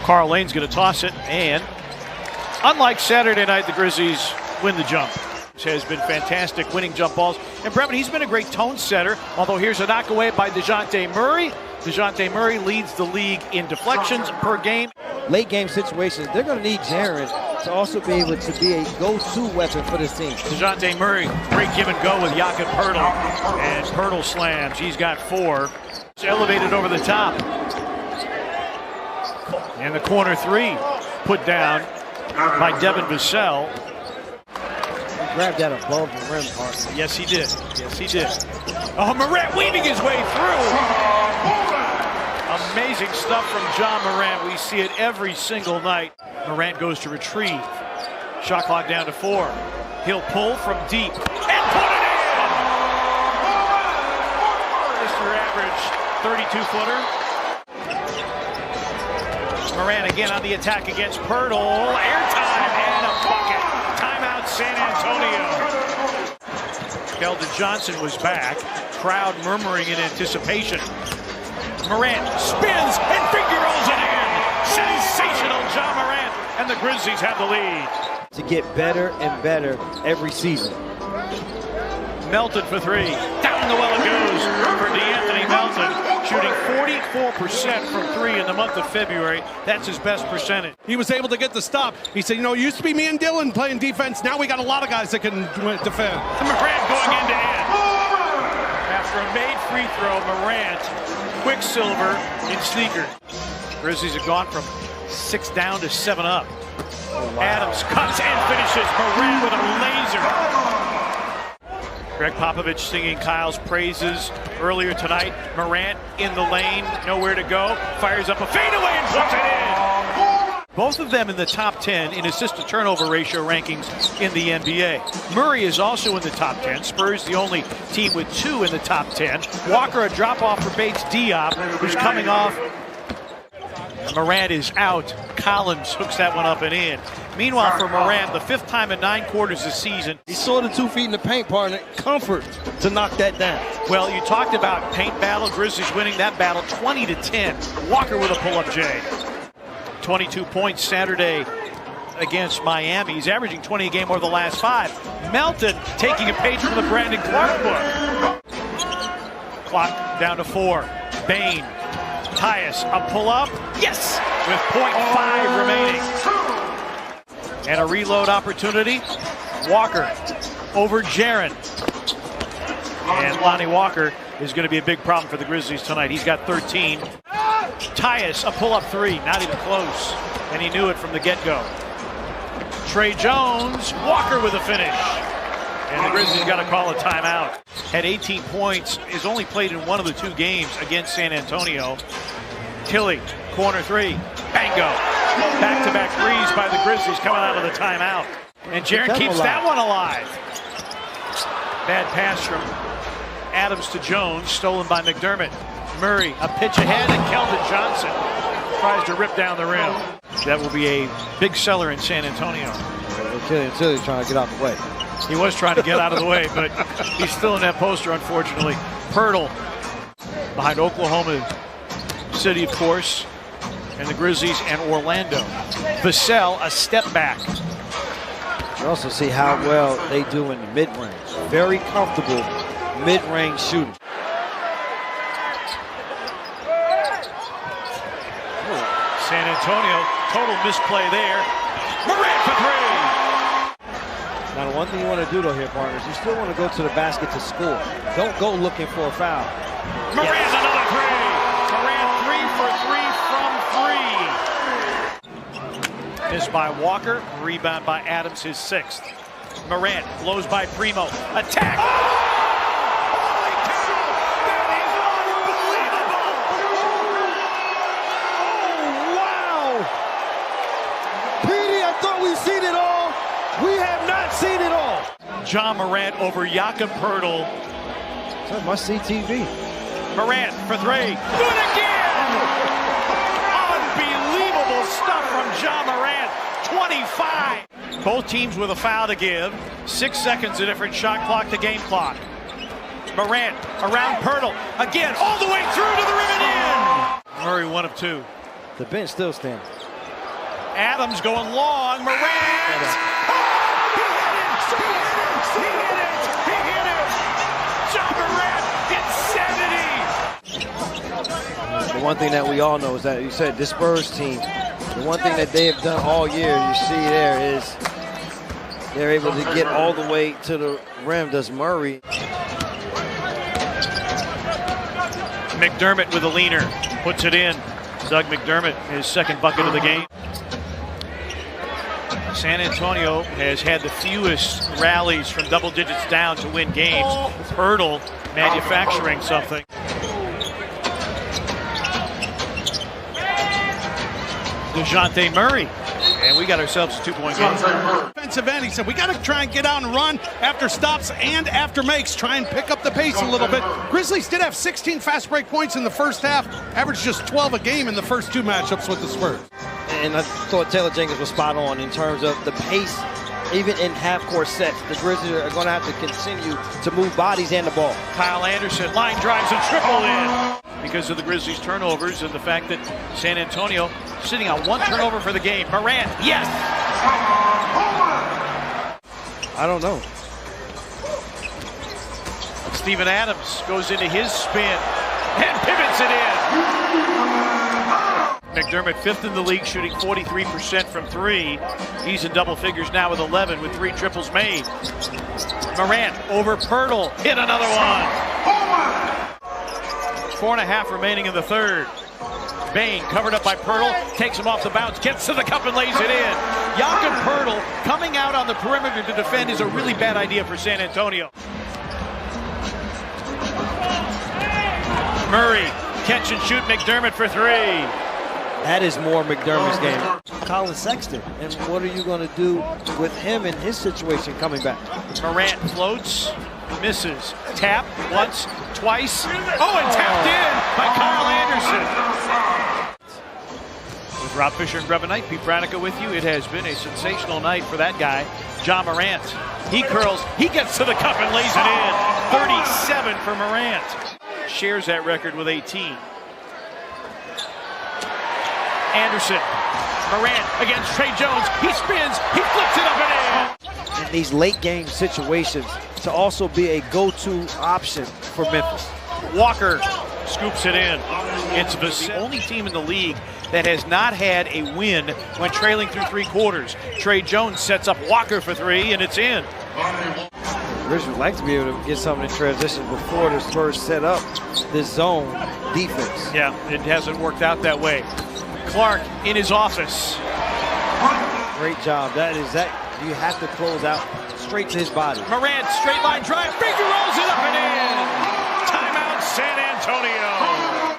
Carl Lane's going to toss it, and unlike Saturday night, the Grizzlies win the jump. Has been fantastic winning jump balls. And Brevin, he's been a great tone setter, although here's a knock away by DeJounte Murray. DeJounte Murray leads the league in deflections per game. Late game situations, they're going to need Jaren to also be able to be a go-to weapon for this team. DeJounte Murray, great give and go with Jakob Poeltl. And Poeltl slams. He's got 4. It's elevated over the top. And the corner 3 put down by Devin Vassell. Grabbed that above the rim, partner. Yes, he did. Yes, he did. Oh, Morant weaving his way through. Amazing stuff from Ja Morant. We see it every single night. Morant goes to retrieve. Shot clock down to 4. He'll pull from deep and put it in. Mr. Average 32-footer. Morant again on the attack against Poeltl. Airtime and a bucket. Timeout San Antonio. Keldon Johnson was back. Crowd murmuring in anticipation. Morant spins and finger rolls it in. Sensational Ja Morant, and the Grizzlies have the lead. To get better and better every season. Melton for 3. Down the well it goes for DeAnthony Melton, shooting 44% from 3 in the month of February. That's his best percentage. He was able to get the stop. He said, you know, it used to be me and Dylan playing defense. Now we got a lot of guys that can defend. Morant going end to end. After a made free throw, Morant, Quicksilver in sneaker. Grizzlies have gone from 6 down to 7 up. Oh, wow. Adams cuts and finishes. Morant with a laser. Greg Popovich singing Kyle's praises earlier tonight. Morant in the lane, nowhere to go. Fires up a fadeaway and puts it in. Both of them in the top 10 in assist-to-turnover ratio rankings in the NBA. Murray is also in the top 10. Spurs the only team with 2 in the top 10. Walker a drop-off for Bates Diop, who's coming off. Morant is out. Collins hooks that one up and in. Meanwhile, for Morant, the 5th time in 9 quarters this season. He saw the 2 feet in the paint, partner. Comfort to knock that down. Well, you talked about paint battle. Grizzlies winning that battle 20-10. Walker with a pull-up J. 22 points Saturday against Miami. He's averaging 20 a game over the last 5. Melton taking a page from the Brandon Clark book. Clock down to 4. Bain. Tyus, a pull-up. Yes! With .5 remaining. And a reload opportunity. Walker over Jaren. And Lonnie Walker is going to be a big problem for the Grizzlies tonight. He's got 13. Tyus, a pull-up 3. Not even close. And he knew it from the get-go. Trey Jones, Walker with a finish. And the Grizzlies got to call a timeout. Had 18 points, is only played in 1 of the 2 games against San Antonio. Tilly, corner 3, bango. Back-to-back threes by the Grizzlies coming out of the timeout. And Jaren keeps that one alive. Bad pass from Adams to Jones, stolen by McDermott. Murray, a pitch ahead, and Keldon Johnson tries to rip down the rim. That will be a big seller in San Antonio. Tilly's trying to get out the way. He was trying to get out of the way, but he's still in that poster, unfortunately. Poeltl behind Oklahoma City, of course, and the Grizzlies and Orlando. Vassell, a step back. You also see how well they do in the mid-range. Very comfortable mid-range shooting. San Antonio, total misplay there. Morant for 3. Now, the one thing you want to do, though, here, partners, you still want to go to the basket to score. Don't go looking for a foul. Morant, another 3. Morant 3 for 3 from 3. Missed by Walker, rebound by Adams, his 6th. Morant blows by Primo. Attack! Holy cow! That is unbelievable! Oh, wow! Petey, I thought we'd seen it all. We have not seen it all. Ja Morant over Jakob Poeltl. That must see TV. Morant for 3. Good again! Unbelievable stuff from Ja Morant. 25. Both teams with a foul to give. 6 seconds a different shot clock to game clock. Morant around Poeltl. Again, all the way through to the rim and in. Murray 1 of 2. The bench still standing. Adams going long. Morant. He hit it. John Morant, insanity. The one thing that we all know is that you said this Spurs team, the one thing that they have done all year, you see there, is they're able to get all the way to the rim. Does Murray. McDermott with a leaner, puts it in. Doug McDermott, his second bucket of the game. San Antonio has had the fewest rallies from double digits down to win games. Hurdle manufacturing something. DeJounte Murray. And we got ourselves a 2-point game. Defensive end, he said, we got to try and get out and run after stops and after makes, try and pick up the pace a little bit. Grizzlies did have 16 fast break points in the first half, averaged just 12 a game in the first two matchups with the Spurs. And I thought Taylor Jenkins was spot on in terms of the pace. Even in half-court sets, the Grizzlies are going to have to continue to move bodies and the ball. Kyle Anderson, line drives and triple in. Because of the Grizzlies' turnovers and the fact that San Antonio sitting on one turnover for the game. Morant, yes! I don't know. Steven Adams goes into his spin and pivots it in. McDermott, fifth in the league, shooting 43% from three. He's in double figures now with 11 with 3 triples made. Morant over Pirtle, hit another one. 4.5 remaining in the third. Bane covered up by Pirtle, takes him off the bounce, gets to the cup and lays it in. Jakob Pirtle coming out on the perimeter to defend is a really bad idea for San Antonio. Murray, catch and shoot McDermott for 3. That is more McDermott's game. Colin Sexton, and what are you going to do with him in his situation coming back? Morant floats, misses, tap once, twice. Oh, and tapped in by Kyle Anderson. With Rob Fisher and Grub Night, Pete Pranica with you. It has been a sensational night for that guy, John Morant. He curls, he gets to the cup and lays it in. 37 for Morant. Shares that record with 18. Anderson, Morant against Trey Jones. He spins, he flips it up and in. In these late game situations, to also be a go-to option for Memphis. Walker scoops it in. It's the only team in the league that has not had a win when trailing through 3 quarters. Trey Jones sets up Walker for 3, and it's in. Rich would like to be able to get something in transition before the Spurs set up this zone defense. Yeah, it hasn't worked out that way. Clark in his office. Great job. You have to close out straight to his body. Morant, straight line drive, finger rolls it up and in. Timeout, San Antonio.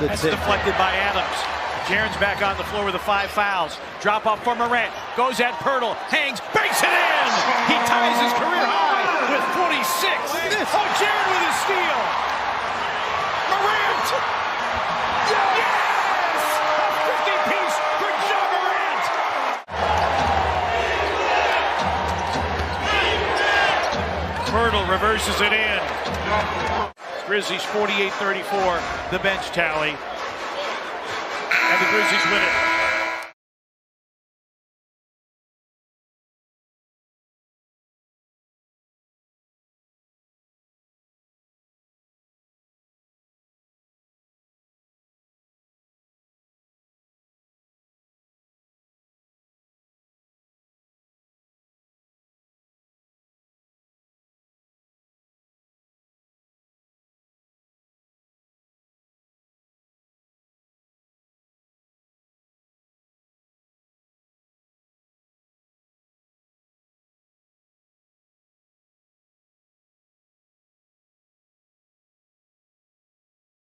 That's deflected by Adams. Jaren's back on the floor with the 5 fouls. Drop off for Morant. Goes at Pirtle. Hangs, banks it in. He ties his career high with 46. Oh, Jaren with his steal. Morant. Yes! A 50-piece for John Morant. Pirtle reverses it in. Grizzlies 48-34, the bench tally. And the Grizzlies win it.